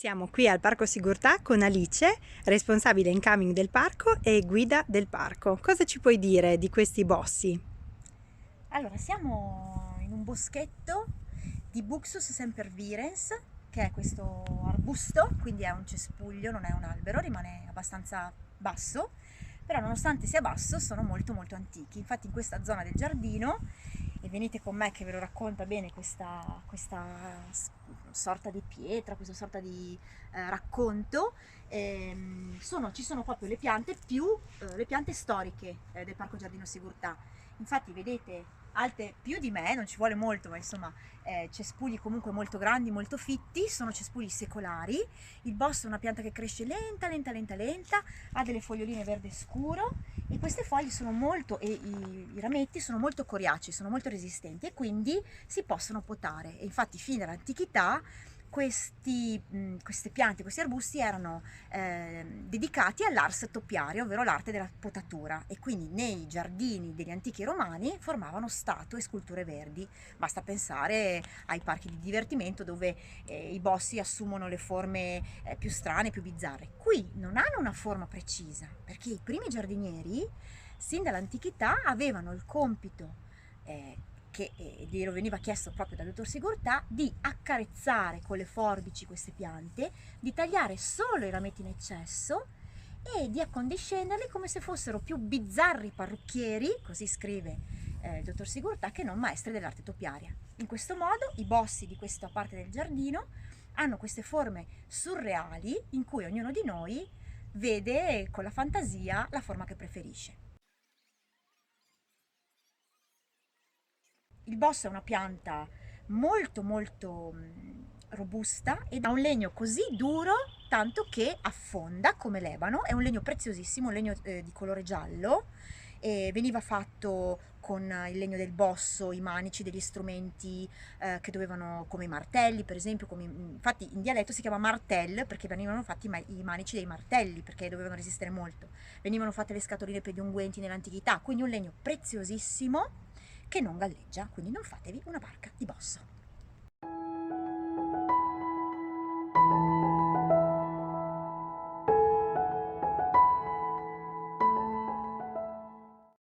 Siamo qui al Parco Sigurtà con Alice, responsabile incoming del parco e guida del parco. Cosa ci puoi dire di questi bossi? Allora, siamo in un boschetto di Buxus sempervirens, che è questo arbusto, quindi è un cespuglio, non è un albero, rimane abbastanza basso, però nonostante sia basso sono molto molto antichi. Infatti in questa zona del giardino, e venite con me che ve lo racconta bene questa sorta di pietra, questa sorta di racconto, ci sono proprio le piante storiche del Parco Giardino Sigurtà. Infatti vedete alte più di me, non ci vuole molto, ma insomma cespugli comunque molto grandi, molto fitti, sono cespugli secolari. Il bosco è una pianta che cresce lenta, lenta, lenta, lenta, ha delle foglioline verde scuro e queste foglie sono molto, e i rametti sono molto coriacei, sono molto resistenti e quindi si possono potare. E infatti fin dall'antichità queste piante, questi arbusti erano dedicati all'ars topiaria, ovvero l'arte della potatura, e quindi nei giardini degli antichi romani formavano statue e sculture verdi. Basta pensare ai parchi di divertimento dove i bossi assumono le forme più strane, più bizzarre. Qui non hanno una forma precisa, perché i primi giardinieri, sin dall'antichità, avevano il compito eh, che glielo veniva chiesto proprio dal dottor Sigurtà, di accarezzare con le forbici queste piante, di tagliare solo i rametti in eccesso e di accondiscenderli come se fossero più bizzarri parrucchieri, così scrive il dottor Sigurtà, che non maestri dell'arte topiaria. In questo modo i bossi di questa parte del giardino hanno queste forme surreali in cui ognuno di noi vede con la fantasia la forma che preferisce. Il bosso è una pianta molto molto robusta ed ha un legno così duro tanto che affonda come l'ebano. È un legno preziosissimo, un legno di colore giallo, e veniva fatto con il legno del bosso, i manici degli strumenti che dovevano, come i martelli per esempio, infatti in dialetto si chiama martel perché venivano fatti i manici dei martelli perché dovevano resistere molto. Venivano fatte le scatoline per gli unguenti nell'antichità, quindi un legno preziosissimo che non galleggia, quindi non fatevi una barca di bosso.